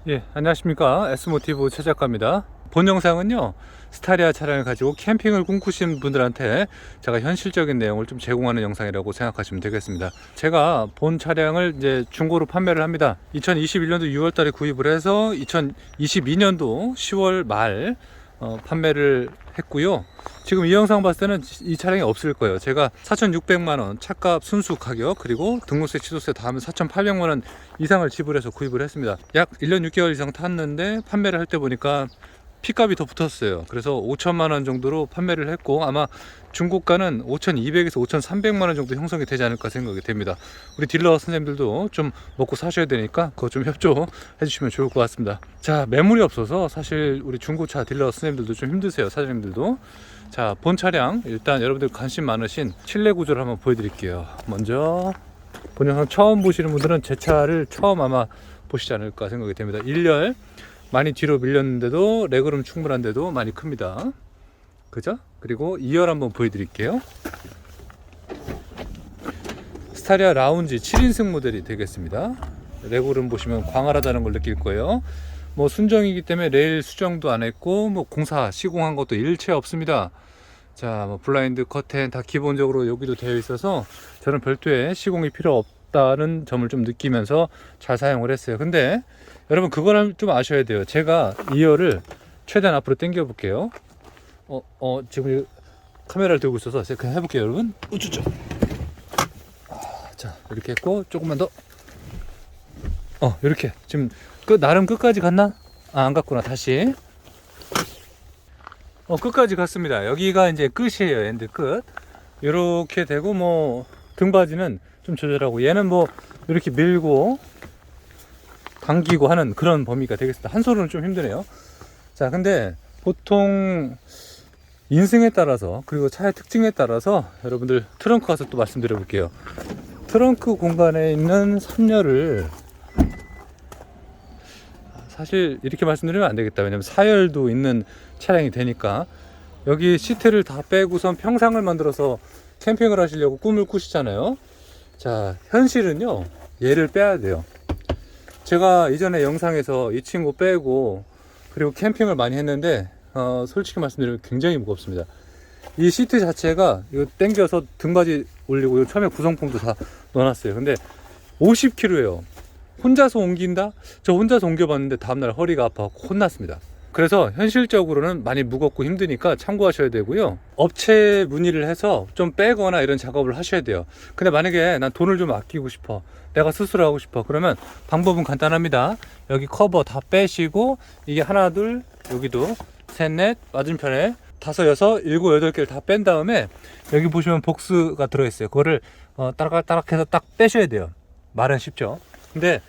예, 안녕하십니까. S모티브 최 작가입니다. 본 영상은요, 스타리아 차량을 가지고 캠핑을 꿈꾸신 분들한테 제가 현실적인 내용을 좀 제공하는 영상이라고 생각하시면 되겠습니다. 제가 본 차량을 이제 중고로 판매를 합니다. 2021년도 6월 달에 구입을 해서 2022년도 10월 말 판매를 했고요. 지금 이 영상 봤을 때는 이 차량이 없을 거예요. 제가 4,600만원 차값 순수 가격, 그리고 등록세 취소세 다 하면 4,800만원 이상을 지불해서 구입을 했습니다. 약 1년 6개월 이상 탔는데 판매를 할 때 보니까 P값이 더 붙었어요. 그래서 5천만원 정도로 판매를 했고, 아마 중고가는 5,200에서 5,300만원 정도 형성이 되지 않을까 생각이 됩니다. 우리 딜러 선생님들도 좀 먹고 사셔야 되니까 그거 좀 협조해 주시면 좋을 것 같습니다. 자, 매물이 없어서 사실 우리 중고차 딜러 선생님들도 좀 힘드세요. 사장님들도. 자, 본 차량 일단 여러분들 관심 많으신 실내 구조를 한번 보여드릴게요. 먼저 본 영상 처음 보시는 분들은 제 차를 처음 아마 보시지 않을까 생각이 됩니다. 1열 많이 뒤로 밀렸는데도 레그룸 충분한데도 많이 큽니다. 그죠? 그리고 2열 한번 보여드릴게요. 스타리아 라운지 7인승 모델이 되겠습니다. 레그룸 보시면 광활하다는 걸 느낄 거예요. 뭐 순정이기 때문에 레일 수정도 안 했고, 뭐 공사 시공한 것도 일체 없습니다. 자, 뭐 블라인드 커튼 다 기본적으로 여기도 되어 있어서 저는 별도의 시공이 필요 없다는 점을 좀 느끼면서 잘 사용을 했어요. 근데 여러분 그거는 좀 아셔야 돼요. 제가 2열을 최대한 앞으로 당겨 볼게요. 지금 카메라를 들고 있어서 제가 그냥 해볼게요, 여러분. 우쭈쭈. 자, 이렇게 했고, 조금만 더. 이렇게 지금 나름 끝까지 갔나? 안 갔구나. 다시. 끝까지 갔습니다. 여기가 이제 끝이에요. 엔드 끝. 이렇게 되고, 뭐 등받이는 좀 조절하고, 얘는 뭐 이렇게 밀고 당기고 하는 그런 범위가 되겠습니다. 한 손으로는 좀 힘드네요. 자, 근데 보통 인승에 따라서, 그리고 차의 특징에 따라서 여러분들 트렁크 가서 또 말씀드려 볼게요. 트렁크 공간에 있는 3열을 사실 이렇게 말씀드리면 안 되겠다. 왜냐면 4열도 있는 차량이 되니까. 여기 시트를 다 빼고선 평상을 만들어서 캠핑을 하시려고 꿈을 꾸시잖아요. 자, 현실은요, 얘를 빼야 돼요. 제가 이전에 영상에서 이 친구 빼고 그리고 캠핑을 많이 했는데 솔직히 말씀드리면 굉장히 무겁습니다. 이 시트 자체가 이거 당겨서 등받이 올리고 처음에 구성품도 다 넣어놨어요. 근데 50kg예요. 혼자서 옮긴다? 저 혼자서 옮겨봤는데 다음날 허리가 아파 혼났습니다. 그래서 현실적으로는 많이 무겁고 힘드니까 참고하셔야 되고요. 업체 문의를 해서 좀 빼거나 이런 작업을 하셔야 돼요. 근데 만약에 난 돈을 좀 아끼고 싶어, 내가 스스로 하고 싶어, 그러면 방법은 간단합니다. 여기 커버 다 빼시고, 이게 하나 둘, 여기도 셋 넷, 맞은편에 다섯 여섯 일곱 여덟 개를 다 뺀 다음에 여기 보시면 복스가 들어있어요. 그거를 따락따락 해서 딱 빼셔야 돼요. 말은 쉽죠. 근데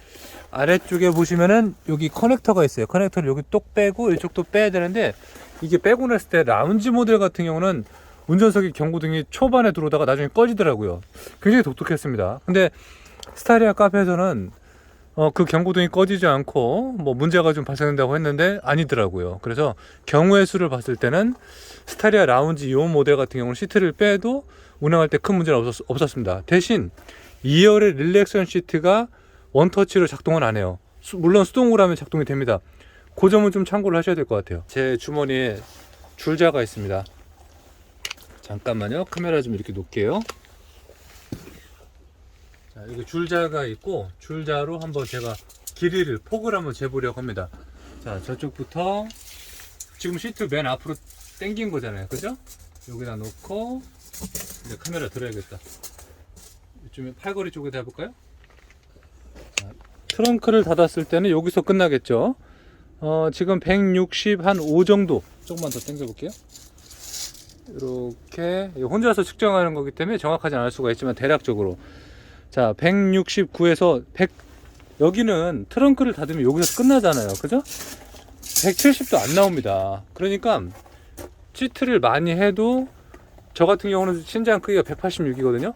아래쪽에 보시면은 여기 커넥터가 있어요. 커넥터를 여기 똑 빼고 이쪽도 빼야 되는데, 이게 빼고 났을 때 라운지 모델 같은 경우는 운전석에 경고등이 초반에 들어오다가 나중에 꺼지더라고요. 굉장히 독특했습니다. 근데 스타리아 카페에서는 그 경고등이 꺼지지 않고 뭐 문제가 좀 발생된다고 했는데 아니더라고요. 그래서 경우의 수를 봤을 때는 스타리아 라운지 이 모델 같은 경우는 시트를 빼도 운행할 때 큰 문제는 없었습니다. 대신 2열의 릴렉션 시트가 원터치로 작동은 안 해요. 물론 수동으로 하면 작동이 됩니다. 그 점은 좀 참고를 하셔야 될 것 같아요. 제 주머니에 줄자가 있습니다. 잠깐만요. 카메라 좀 이렇게 놓을게요. 자, 여기 줄자가 있고, 줄자로 한번 제가 길이를, 폭을 한번 재보려고 합니다. 자, 저쪽부터 지금 시트 맨 앞으로 당긴 거잖아요. 그죠? 여기다 놓고 이제 카메라 들어야겠다. 이쯤에 팔걸이 쪽에다 해볼까요? 자, 트렁크를 닫았을 때는 여기서 끝나겠죠. 지금 160 한 5 정도, 조금만 더 당겨 볼게요. 이렇게 혼자서 측정하는 거기 때문에 정확하지 않을 수가 있지만 대략적으로, 자, 169에서 100, 여기는 트렁크를 닫으면 여기서 끝나잖아요. 그죠? 170도 안 나옵니다. 그러니까 시트를 많이 해도, 저 같은 경우는 신장 크기가 186이거든요.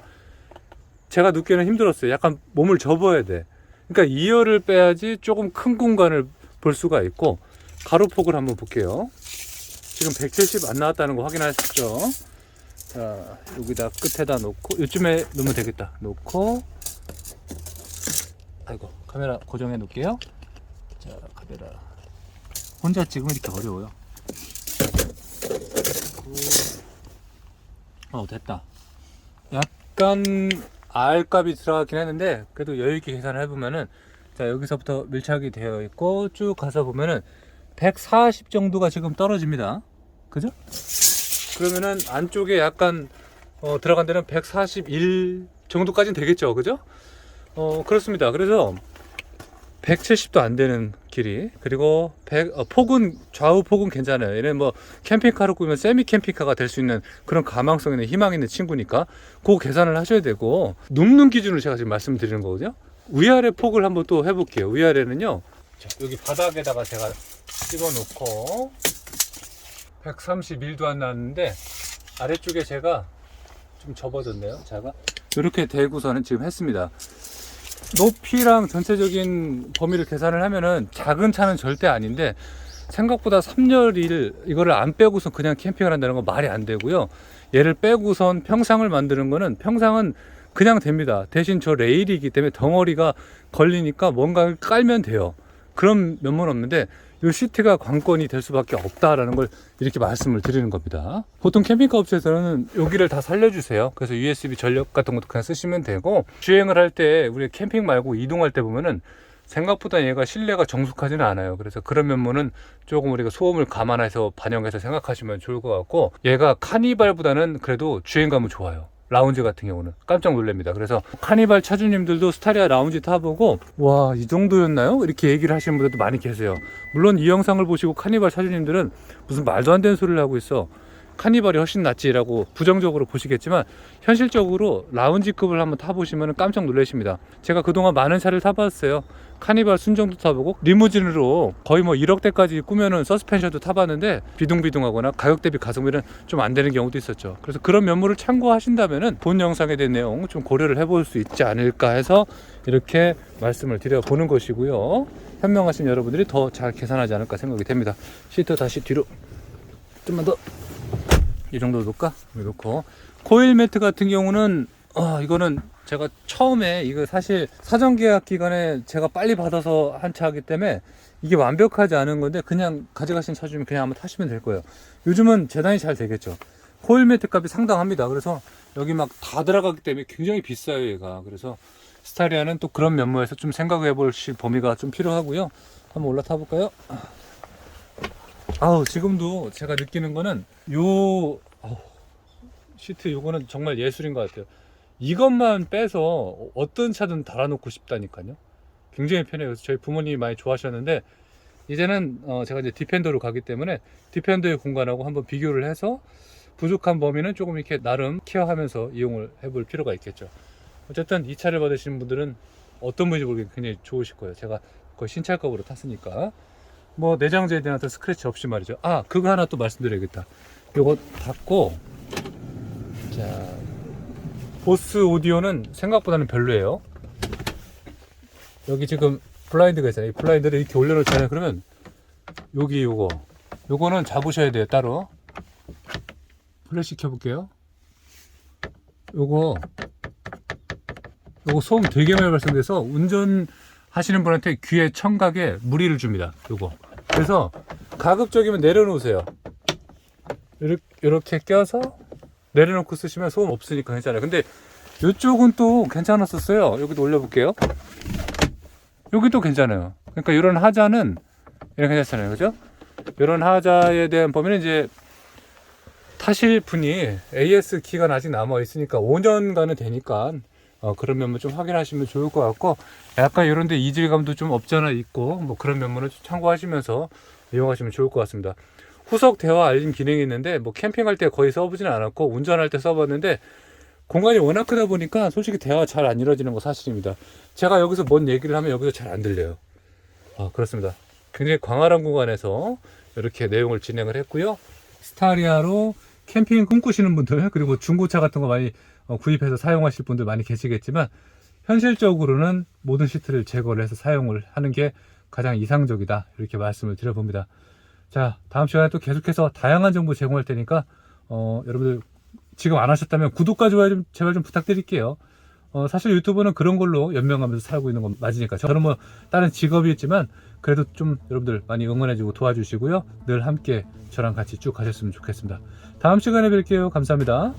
제가 눕기는 힘들었어요. 약간 몸을 접어야 돼. 그러니까 2열을 빼야지 조금 큰 공간을 볼 수가 있고. 가로폭을 한번 볼게요. 지금 170 안 나왔다는 거 확인하셨죠? 자, 여기다 끝에다 놓고, 이쯤에 놓으면 되겠다. 놓고, 아이고, 카메라 고정해 놓을게요. 자, 카메라. 혼자 찍으면 이렇게 어려워요. 됐다. 약간 R값이 들어가긴 했는데 그래도 여유있게 계산을 해보면은, 자, 여기서부터 밀착이 되어 있고 쭉 가서 보면은 140 정도가 지금 떨어집니다. 그죠? 그러면은 안쪽에 약간 들어간 데는 141 정도까지는 되겠죠. 그죠? 그렇습니다. 그래서 170도 안 되는 길이, 그리고 폭은, 좌우 폭은 괜찮아요. 얘는 뭐 캠핑카로 꾸면 세미 캠핑카가 될 수 있는 그런 가망성 있는 희망 있는 친구니까 그거 계산을 하셔야 되고, 눕는 기준으로 제가 지금 말씀드리는 거거든요. 위아래 폭을 한번 또 해볼게요. 위아래는요, 자, 여기 바닥에다가 제가 찍어 놓고 131도 안 나왔는데 아래쪽에 제가 좀 접어졌네요. 제가 이렇게 대고서는 지금 했습니다. 높이랑 전체적인 범위를 계산을 하면은 작은 차는 절대 아닌데, 생각보다 3열일 이거를 안 빼고선 그냥 캠핑을 한다는 건 말이 안 되고요. 얘를 빼고선 평상을 만드는 거는, 평상은 그냥 됩니다. 대신 저 레일이기 때문에 덩어리가 걸리니까 뭔가를 깔면 돼요. 그런 면모는 없는데 이 시트가 관건이 될 수밖에 없다라는 걸 이렇게 말씀을 드리는 겁니다. 보통 캠핑카 업체에서는 여기를 다 살려주세요. 그래서 USB 전력 같은 것도 그냥 쓰시면 되고, 주행을 할 때 우리 캠핑 말고 이동할 때 보면은 생각보다 얘가 실내가 정숙하지는 않아요. 그래서 그런 면모는 조금 우리가 소음을 감안해서 반영해서 생각하시면 좋을 것 같고, 얘가 카니발보다는 그래도 주행감은 좋아요. 라운지 같은 경우는 깜짝 놀랍니다. 그래서 카니발 차주님들도 스타리아 라운지 타보고 와, 이 정도였나요? 이렇게 얘기를 하시는 분들도 많이 계세요. 물론 이 영상을 보시고 카니발 차주님들은 무슨 말도 안 되는 소리를 하고 있어, 카니발이 훨씬 낫지라고 부정적으로 보시겠지만, 현실적으로 라운지급을 한번 타보시면 깜짝 놀라십니다. 제가 그동안 많은 차를 타봤어요. 카니발 순정도 타보고 리무진으로 거의 뭐 1억대까지 꾸며놓은 서스펜션도 타봤는데 비둥비둥하거나 가격 대비 가성비는 좀 안 되는 경우도 있었죠. 그래서 그런 면모를 참고하신다면은 본 영상에 대한 내용 좀 고려를 해볼 수 있지 않을까 해서 이렇게 말씀을 드려보는 것이고요. 현명하신 여러분들이 더 잘 계산하지 않을까 생각이 됩니다. 시트 다시 뒤로 좀만 더, 이 정도 놓을까? 놓고, 코일 매트 같은 경우는 이거는 제가 처음에, 이거 사실 사전 계약 기간에 제가 빨리 받아서 한 차이기 때문에 이게 완벽하지 않은 건데, 그냥 가져가신 차주면 그냥 한번 타시면 될 거예요. 요즘은 재단이 잘 되겠죠. 코일 매트 값이 상당합니다. 그래서 여기 막 다 들어가기 때문에 굉장히 비싸요, 얘가. 그래서 스타리아는 또 그런 면모에서 좀 생각해 보실 범위가 좀 필요하고요. 한번 올라타 볼까요? 지금도 제가 느끼는 거는 시트 요거는 정말 예술인 것 같아요. 이것만 빼서 어떤 차든 달아놓고 싶다니까요. 굉장히 편해요. 그래서 저희 부모님이 많이 좋아하셨는데, 이제는 제가 이제 디펜더로 가기 때문에 디펜더의 공간하고 한번 비교를 해서 부족한 범위는 조금 이렇게 나름 케어하면서 이용을 해볼 필요가 있겠죠. 어쨌든 이 차를 받으시는 분들은 어떤 분인지 모르겠는데 굉장히 좋으실 거예요. 제가 거의 신차급으로 탔으니까. 뭐 내장재에 대한 어떤 스크래치 없이 말이죠. 그거 하나 또 말씀드려야겠다. 요거 닫고, 자, 보스 오디오는 생각보다는 별로예요. 여기 지금 블라인드가 있잖아요. 이 블라인드를 이렇게 올려놓잖아요. 그러면 여기 요거는 잡으셔야 돼요. 따로 플래시 켜볼게요. 요거 소음 되게 많이 발생돼서 운전하시는 분한테 귀에 청각에 무리를 줍니다. 요거. 그래서 가급적이면 내려놓으세요. 이렇게 껴서 내려놓고 쓰시면 소음 없으니까 괜찮아요. 근데 이쪽은 또 괜찮았었어요. 여기도 올려볼게요. 여기도 괜찮아요. 그러니까 이런 하자는 이렇게 괜찮잖아요. 그죠? 이런 하자에 대한 범위는 이제 타실 분이 AS 기간 아직 남아 있으니까 5년간은 되니까 그런 면모 좀 확인하시면 좋을 것 같고, 약간 이런 데 이질감도 좀 없잖아 있고, 뭐 그런 면모는 좀 참고하시면서 이용하시면 좋을 것 같습니다. 후석 대화 알림 기능이 있는데, 뭐 캠핑할 때 거의 써보지는 않았고 운전할 때 써봤는데, 공간이 워낙 크다 보니까 솔직히 대화가 잘 안 이루어지는 거 사실입니다. 제가 여기서 뭔 얘기를 하면 여기서 잘 안 들려요. 그렇습니다. 굉장히 광활한 공간에서 이렇게 내용을 진행을 했고요. 스타리아로 캠핑 꿈꾸시는 분들, 그리고 중고차 같은 거 많이 구입해서 사용하실 분들 많이 계시겠지만, 현실적으로는 모든 시트를 제거를 해서 사용을 하는 게 가장 이상적이다, 이렇게 말씀을 드려봅니다. 자, 다음 시간에 또 계속해서 다양한 정보 제공할 테니까 여러분들 지금 안 하셨다면 구독과 좋아요 좀 제발 좀 부탁드릴게요. 사실 유튜브는 그런 걸로 연명하면서 살고 있는 건 맞으니까. 저는 뭐 다른 직업이 있지만 그래도 좀 여러분들 많이 응원해주고 도와주시고요. 늘 함께 저랑 같이 쭉 가셨으면 좋겠습니다. 다음 시간에 뵐게요. 감사합니다.